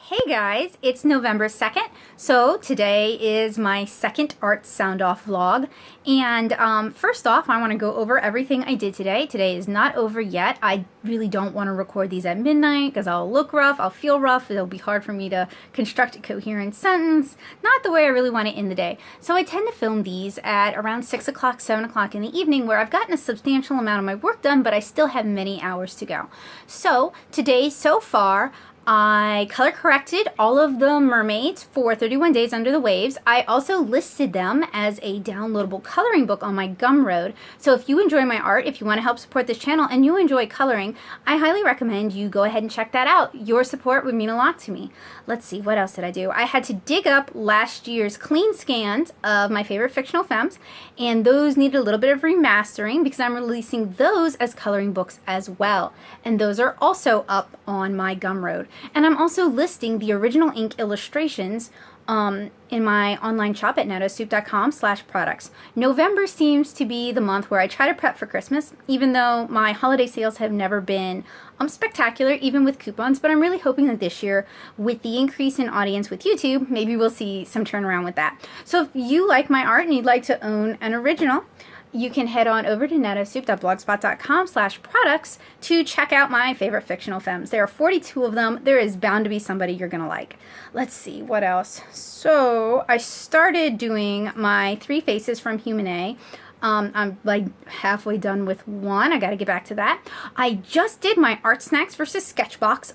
Hey guys, it's November 2nd, so today is my second Art Soundoff vlog, and first off, I want to go over everything I did today. Today is not over yet. I really don't want to record these at midnight because I'll look rough, I'll feel rough, it'll be hard for me to construct a coherent sentence, not the way I really want to end the day. So I tend to film these at around 6 o'clock, 7 o'clock in the evening where I've gotten a substantial amount of my work done, but I still have many hours to go. So today, so far, I color corrected all of the mermaids for 31 Days Under the Waves. I also listed them as a downloadable coloring book on my Gumroad. So if you enjoy my art, if you want to help support this channel and you enjoy coloring, I highly recommend you go ahead and check that out. Your support would mean a lot to me. Let's see, what else did I do? I had to dig up last year's clean scans of my favorite fictional femmes, and those needed a little bit of remastering because I'm releasing those as coloring books as well. And those are also up on my Gumroad. And I'm also listing the original ink illustrations in my online shop at nettosoup.com/products. November seems to be the month where I try to prep for Christmas, even though my holiday sales have never been spectacular, even with coupons, but I'm really hoping that this year, with the increase in audience with YouTube, maybe we'll see some turnaround with that. So if you like my art and you'd like to own an original, you can head on over to nettosoup.blogspot.com/products to check out my favorite fictional femmes. There are 42 of them. There is bound to be somebody you're going to like. Let's see, what else? So I started doing my 3 faces from Human A. I'm like halfway done with one. I got to get back to that. I just did my Art Snacks versus Sketchbox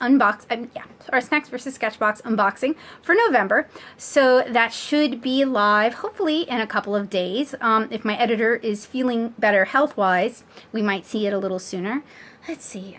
Art Snacks versus Sketchbox unboxing for November. So that should be live hopefully in a couple of days. If my editor is feeling better health-wise, we might see it a little sooner. Let's see.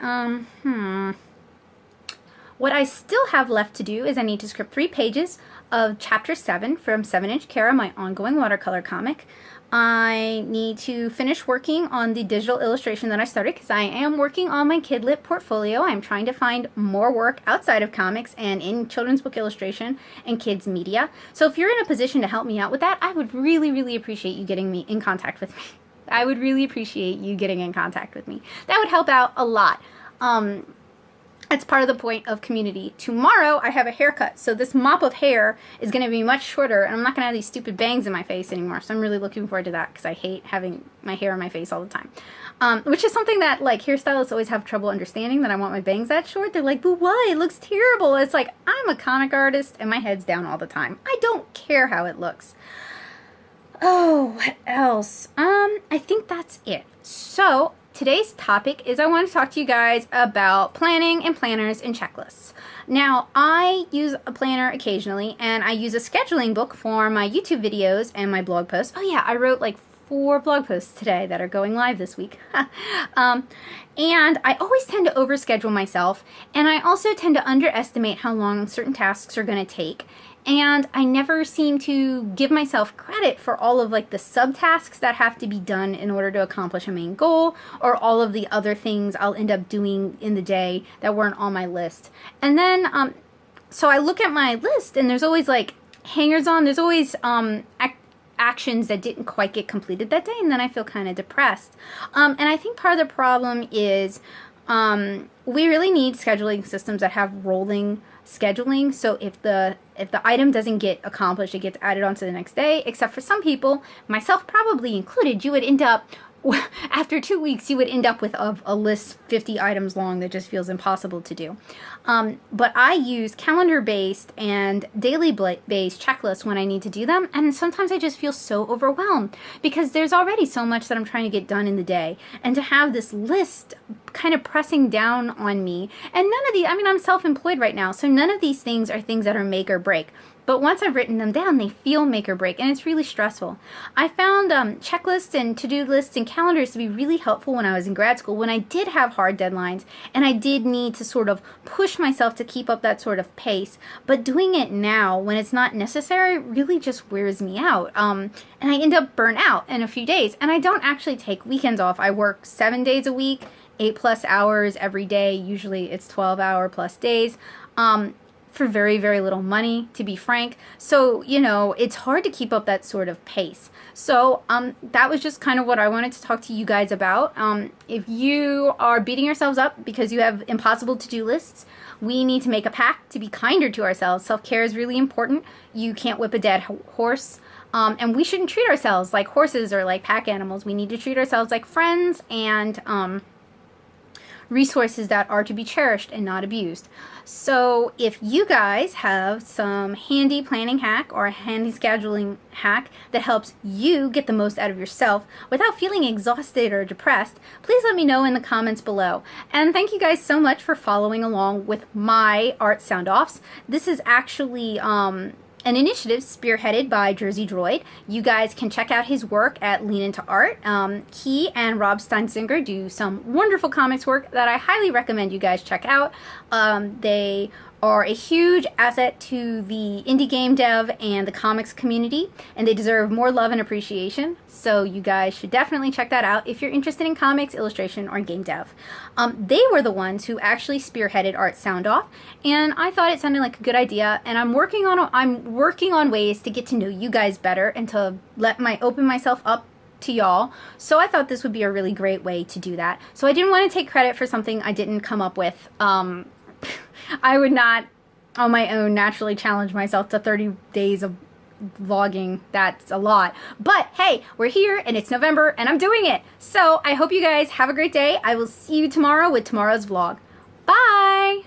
What I still have left to do is I need to script 3 pages of Chapter 7 from 7-Inch Kara, my ongoing watercolor comic. I need to finish working on the digital illustration that I started because I am working on my Kidlit portfolio. I'm trying to find more work outside of comics and in children's book illustration and kids media. So if you're in a position to help me out with that, I would really, really appreciate you getting me in contact with me. I would really appreciate you getting in contact with me. That would help out a lot. It's part of the point of community. Tomorrow I have a haircut, so this mop of hair is going to be much shorter, and I'm not going to have these stupid bangs in my face anymore, so I'm really looking forward to that because I hate having my hair in my face all the time. Which is something that like hairstylists always have trouble understanding, that I want my bangs that short. They're like, but why? It looks terrible. It's like, I'm a comic artist and my head's down all the time. I don't care how it looks. Oh, what else? I think that's it. So today's topic is I want to talk to you guys about planning and planners and checklists. Now, I use a planner occasionally, and I use a scheduling book for my YouTube videos and my blog posts. Oh yeah, I wrote like 4 blog posts today that are going live this week. And I always tend to overschedule myself, and I also tend to underestimate how long certain tasks are going to take. And I never seem to give myself credit for all of like the subtasks that have to be done in order to accomplish a main goal, or all of the other things I'll end up doing in the day that weren't on my list. And then, so I look at my list and there's always like hangers on, there's always actions that didn't quite get completed that day, and then I feel kind of depressed. And I think part of the problem is we really need scheduling systems that have rolling scheduling, so if the item doesn't get accomplished, it gets added on to the next day, except for some people, myself probably included, you would end up, after 2 weeks, you would end up with a list 50 items long that just feels impossible to do. But I use calendar-based and daily-based checklists when I need to do them, and sometimes I just feel so overwhelmed because there's already so much that I'm trying to get done in the day, and to have this list kind of pressing down on me, and none of these, I mean, I'm self-employed right now, so none of these things are things that are make or break. But once I've written them down, they feel make or break, and it's really stressful. I found checklists and to-do lists and calendars to be really helpful when I was in grad school, when I did have hard deadlines, and I did need to sort of push myself to keep up that sort of pace. But doing it now, when it's not necessary, really just wears me out. And I end up burnt out in a few days. And I don't actually take weekends off. I work 7 days a week, 8+ hours every day. Usually it's 12-hour plus days. for very, very little money, to be frank. So, you know, it's hard to keep up that sort of pace. So that was just kind of what I wanted to talk to you guys about. If you are beating yourselves up because you have impossible to-do lists, we need to make a pact to be kinder to ourselves. Self-care is really important. You can't whip a dead horse. And we shouldn't treat ourselves like horses or like pack animals. We need to treat ourselves like friends and resources that are to be cherished and not abused. So if you guys have some handy planning hack or a handy scheduling hack that helps you get the most out of yourself without feeling exhausted or depressed, please let me know in the comments below. And thank you guys so much for following along with my art sound-offs. This is actually an initiative spearheaded by Jersey Droid. You guys can check out his work at Lean Into Art. He and Rob Steinsinger do some wonderful comics work that I highly recommend you guys check out. They are a huge asset to the indie game dev and the comics community, and they deserve more love and appreciation. So you guys should definitely check that out if you're interested in comics, illustration, or game dev. They were the ones who actually spearheaded Art Soundoff, and I thought it sounded like a good idea. And I'm working on ways to get to know you guys better and to open myself up to y'all. So I thought this would be a really great way to do that. So I didn't want to take credit for something I didn't come up with. I would not, on my own, naturally challenge myself to 30 days of vlogging. That's a lot. But hey, we're here and it's November and I'm doing it. So I hope you guys have a great day. I will see you tomorrow with tomorrow's vlog. Bye!